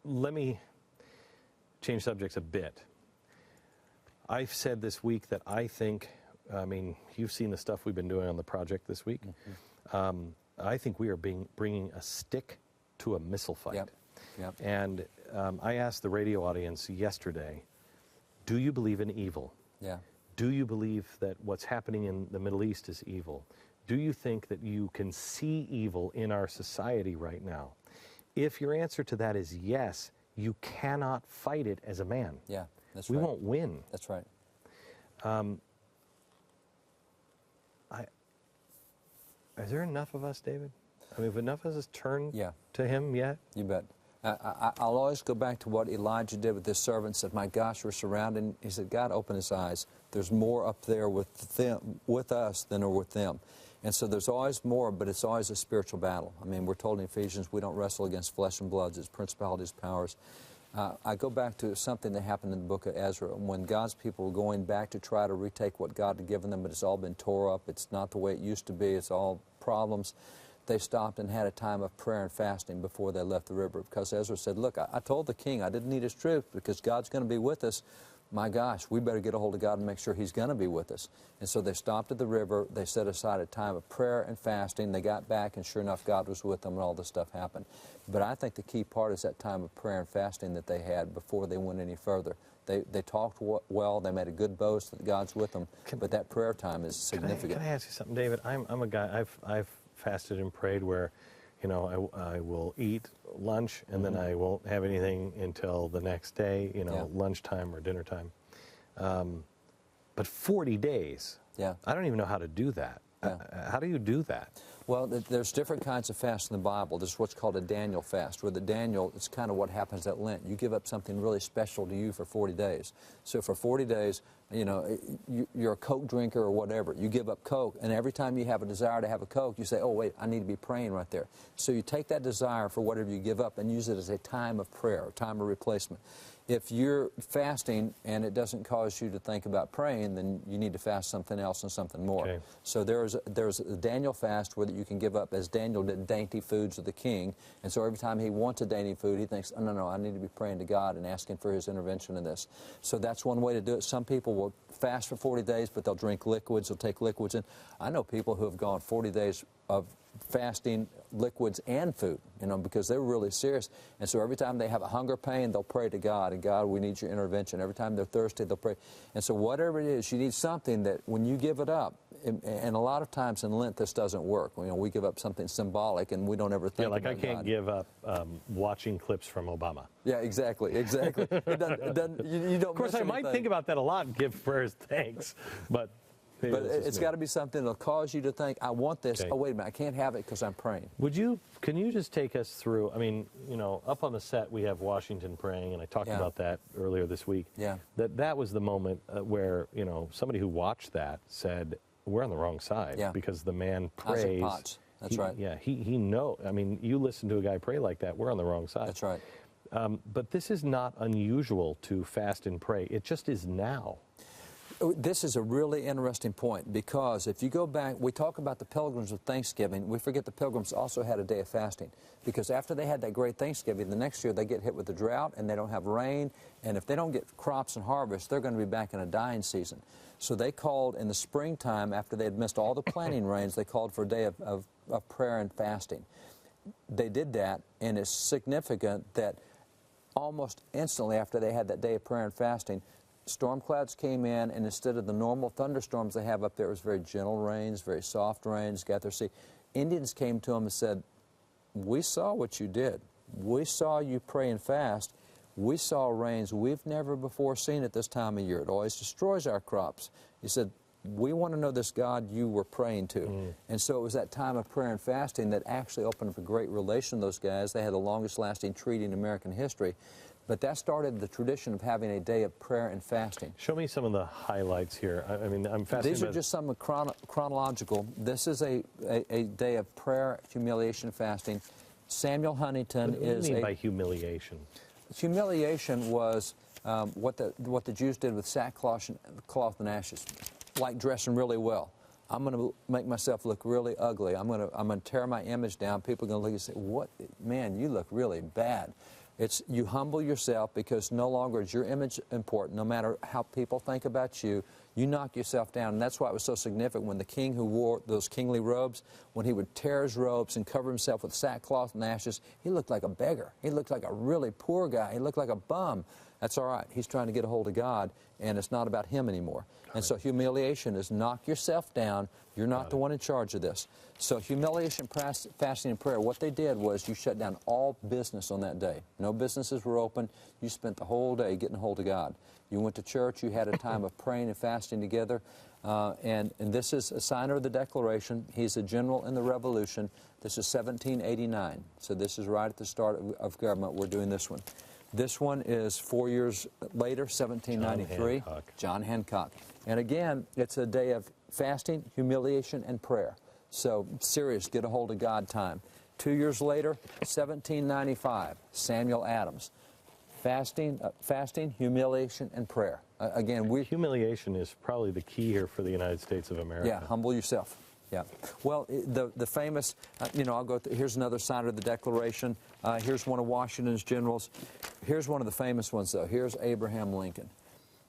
let me change subjects a bit. I've said this week that I think, you've seen the stuff we've been doing on the project this week. Mm-hmm. I think we are bringing a stick to a missile fight. Yep. Yep. And I asked the radio audience yesterday, do you believe in evil? Yeah. Do you believe that what's happening in the Middle East is evil? Do you think that you can see evil in our society right now? If your answer to that is yes, you cannot fight it as a man. Yeah, that's we right. We won't win. That's right. Is there enough of us, David? Have enough of us turned to him yet? You bet. I'll always go back to what Elijah did with his servants. Said, "My gosh, we're surrounded." He said, "God, open his eyes. There's more up there with us than are with them." And so there's always more, but it's always a spiritual battle. We're told in Ephesians we don't wrestle against flesh and blood, it's principalities, powers. I go back to something that happened in the book of Ezra when God's people were going back to try to retake what God had given them, but it's all been tore up. It's not the way it used to be. It's all problems. They stopped and had a time of prayer and fasting before they left the river, because Ezra said, "Look, I told the king I didn't need his troops because God's going to be with us. My gosh, we better get a hold of God and make sure he's going to be with us." And so they stopped at the river. They set aside a time of prayer and fasting. They got back, and sure enough, God was with them, and all this stuff happened. But I think the key part is that time of prayer and fasting that they had before they went any further. They talked well. They made a good boast that God's with them. But that prayer time is significant. Can I ask you something, David? I'm a guy, I've fasted and prayed where, I will eat lunch and then I won't have anything until the next day, lunchtime or dinner time. But 40 days, I don't even know how to do that. How do you do that? Well, there's different kinds of fasts in the Bible. There's what's called a Daniel fast, where the Daniel, it's kind of what happens at Lent. You give up something really special to you for 40 days. So for 40 days, you're a Coke drinker or whatever. You give up Coke, and every time you have a desire to have a Coke, you say, "Oh, wait, I need to be praying right there." So you take that desire for whatever you give up and use it as a time of prayer, a time of replacement. If you're fasting and it doesn't cause you to think about praying, then you need to fast something else and something more. Okay. So there's a Daniel fast where you can give up, as Daniel did, dainty foods of the king. And so every time he wants a dainty food, he thinks, "Oh, no, I need to be praying to God and asking for his intervention in this." So that's one way to do it. Some people will fast for 40 days, but they'll drink liquids, they'll take liquids in. I know people who have gone 40 days of fasting liquids and food, because they're really serious. And so every time they have a hunger pain, they'll pray to God, and "God, we need your intervention." Every time they're thirsty, they'll pray. And so whatever it is, you need something that when you give it up, and a lot of times in Lent this doesn't work. We give up something symbolic and we don't ever think about God. I can't give up watching clips from Obama. Yeah, exactly. It doesn't, you don't. Of course, I might think about that a lot and give prayers thanks, but it's got to be something that'll cause you to think, "I want this. Okay. Oh, wait a minute, I can't have it because I'm praying." Can you just take us through, up on the set we have Washington praying, and I talked about that earlier this week. Yeah. That was the moment where, somebody who watched that said, "We're on the wrong side," because the man prays. That's right. Yeah, he knows. You listen to a guy pray like that, we're on the wrong side. That's right. But this is not unusual to fast and pray. It just is now. This is a really interesting point, because if you go back, we talk about the pilgrims of Thanksgiving. We forget the pilgrims also had a day of fasting, because after they had that great Thanksgiving, the next year they get hit with a drought and they don't have rain, and if they don't get crops and harvest, they're going to be back in a dying season. So they called in the springtime, after they had missed all the planting rains, they called for a day of prayer and fasting. They did that, and it's significant that almost instantly after they had that day of prayer and fasting, storm clouds came in, and instead of the normal thunderstorms they have up there, it was very gentle rains, very soft rains, got their sea. Indians came to them and said, "We saw what you did. We saw you pray and fast. We saw rains we've never before seen at this time of year. It always destroys our crops." He said, "We want to know this God you were praying to." And so it was that time of prayer and fasting that actually opened up a great relation to those guys. They had the longest lasting treaty in American history. But that started the tradition of having a day of prayer and fasting. Show me some of the highlights here. I'm fascinated. These are just some chronological. This is a day of prayer, humiliation, fasting. Samuel Huntington What do you mean by humiliation? Humiliation was what the Jews did with sackcloth and ashes, like dressing really well. I'm going to make myself look really ugly. I'm going to tear my image down. People are going to look and say, "What, man, you look really bad." It's you humble yourself because no longer is your image important. No matter how people think about you, you knock yourself down. And that's why it was so significant when the king who wore those kingly robes, when he would tear his robes and cover himself with sackcloth and ashes, he looked like a beggar. He looked like a really poor guy. He looked like a bum. That's all right. He's trying to get a hold of God, and it's not about him anymore. And so humiliation is knock yourself down. You're not the one in charge of this. So humiliation, fasting, and prayer, what they did was you shut down all business on that day. No businesses were open. You spent the whole day getting a hold of God. You went to church. You had a time of praying and fasting together. And this is a signer of the Declaration. He's a general in the Revolution. This is 1789. So this is right at the start of government. We're doing this one. This one is 4 years later, 1793. John Hancock. And again, it's a day of fasting, humiliation, and prayer. So serious, get a hold of God time. 2 years later, 1795, Samuel Adams. Fasting, humiliation, and prayer. Humiliation is probably the key here for the United States of America. Yeah, humble yourself. Yeah. Well, the famous, I'll go through, here's another signer of the Declaration. Here's one of Washington's generals. Here's one of the famous ones, though. Here's Abraham Lincoln.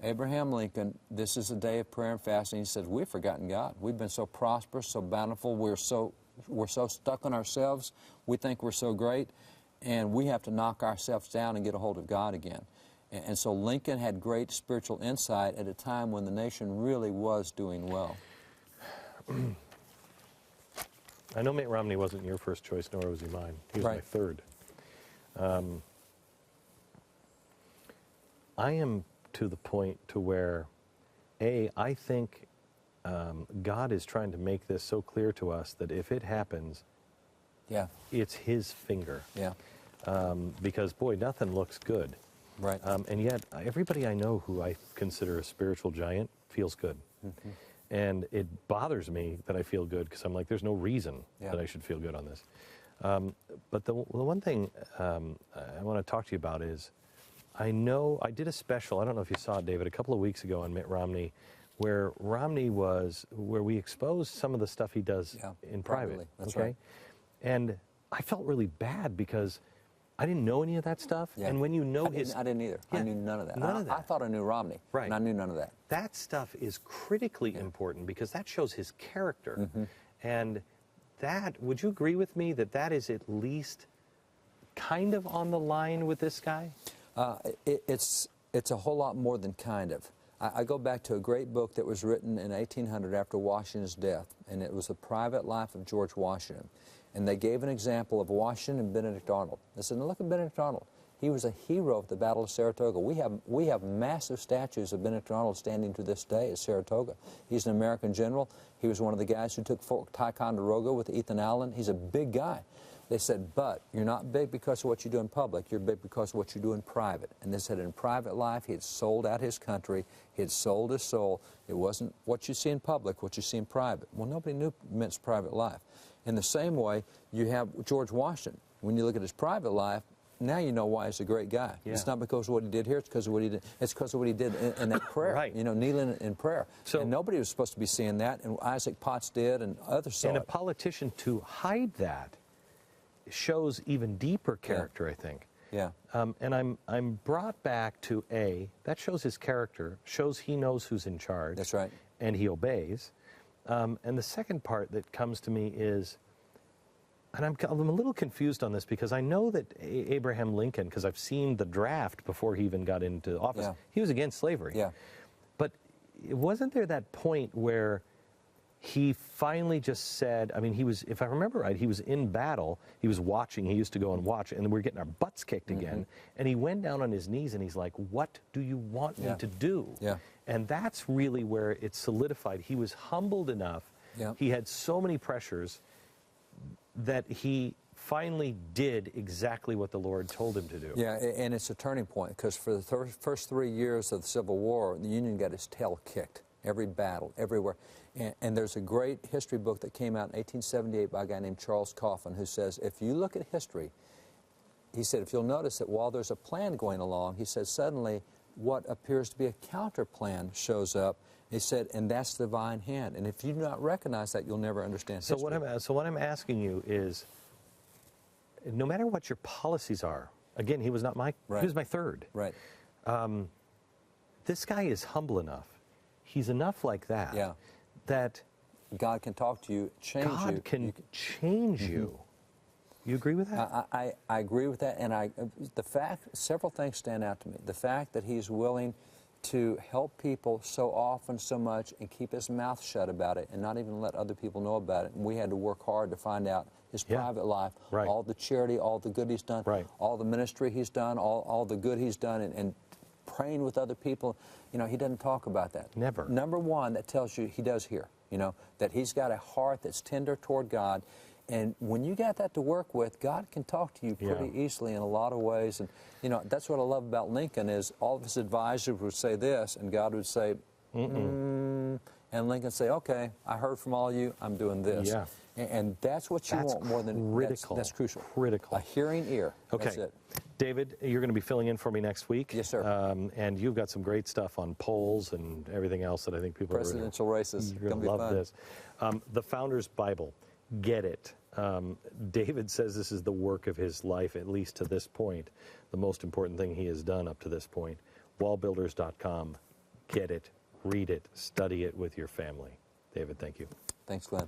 Abraham Lincoln, this is a day of prayer and fasting. He says, we've forgotten God. We've been so prosperous, so bountiful. We're so stuck on ourselves. We think we're so great. And we have to knock ourselves down and get a hold of God again. And so Lincoln had great spiritual insight at a time when the nation really was doing well. I know Mitt Romney wasn't your first choice, nor was he mine. He was my third. I am to the point to where, I think God is trying to make this so clear to us that if it happens, it's His finger. Yeah. Because, boy, nothing looks good. Right. And yet, everybody I know who I consider a spiritual giant feels good. Mm-hmm. And it bothers me that I feel good because I'm like, there's no reason that I should feel good on this. But the one thing I want to talk to you about is, I know I did a special, I don't know if you saw it, David, a couple of weeks ago on Mitt Romney, where we exposed some of the stuff he does in private. That's right. And I felt really bad because I didn't know any of that stuff. Yeah. And when you know I didn't either. Yeah. I knew none of that. None of that. I thought I knew Romney. Right. And I knew none of that. That stuff is critically important because that shows his character. Mm-hmm. And that, would you agree with me that that is at least kind of on the line with this guy? It's a whole lot more than kind of. I go back to a great book that was written in 1800 after Washington's death, and it was The Private Life of George Washington. And they gave an example of Washington and Benedict Arnold. They said, look at Benedict Arnold. He was a hero at the Battle of Saratoga. We have massive statues of Benedict Arnold standing to this day at Saratoga. He's an American general. He was one of the guys who took Fort Ticonderoga with Ethan Allen. He's a big guy. They said, but you're not big because of what you do in public. You're big because of what you do in private. And they said in private life, he had sold out his country. He had sold his soul. It wasn't what you see in public, what you see in private. Well, nobody knew Mitt's private life. In the same way, you have George Washington. When you look at his private life, now you know why he's a great guy. Yeah. It's not because of what he did here. It's because of what he did. It's because of what he did in that prayer. Right. Kneeling in prayer. So, and nobody was supposed to be seeing that. And Isaac Potts did, and others saw it. And a politician to hide that shows even deeper character, I think. Yeah. And I'm brought back to that shows his character, shows he knows who's in charge. That's right. And he obeys. And the second part that comes to me is, and I'm a little confused on this because I know that Abraham Lincoln, because I've seen the draft before he even got into office, he was against slavery. Yeah. But wasn't there that point where he finally just said, I mean, he was, if I remember right, he was in battle, he was watching, he used to go and watch, and we're getting our butts kicked again, and he went down on his knees and he's like, what do you want me to do? Yeah. And that's really where it solidified. He was humbled enough, he had so many pressures, that he finally did exactly what the Lord told him to do. Yeah, and it's a turning point, because for the first 3 years of the Civil War, the Union got its tail kicked. Every battle, everywhere. And there's a great history book that came out in 1878 by a guy named Charles Coffin, who says, if you look at history, he said, if you'll notice that while there's a plan going along, he said, suddenly what appears to be a counter plan shows up. He said, and that's the divine hand. And if you do not recognize that, you'll never understand history. So what I'm asking you is, no matter what your policies are, Again, he was not my, Right. he was my third. Right. This guy is humble enough. He's enough like that. Yeah. That God can talk to you, change you. God can change you. You agree with that? I agree with that, and the fact, several things stand out to me. The fact that he's willing to help people so often, so much, and keep his mouth shut about it, and not even let other people know about it. And we had to work hard to find out his private life, Right. all the charity, all the good he's done, Right. all the ministry he's done, all the good he's done, and praying with other people. You know, he doesn't talk about that. Never. Number one, that tells you he does hear, you know, that he's got a heart that's tender toward God. And when you got that to work with, God can talk to you pretty easily in a lot of ways. And, you know, that's what I love about Lincoln is all of his advisors would say this, and God would say, and Lincoln would say, okay, I heard from all of you, I'm doing this. Yeah. And that's what you want more than critical. That's crucial. Critical. A hearing ear. Okay. That's it. David, you're going to be filling in for me next week. Yes, sir. And you've got some great stuff on polls and everything else that I think people Presidential races. You're going to love this. The Founder's Bible. Get it. David says this is the work of his life, at least to this point. The most important thing he has done up to this point. Wallbuilders.com. Get it. Read it. Study it with your family. David, thank you. Thanks, Glenn.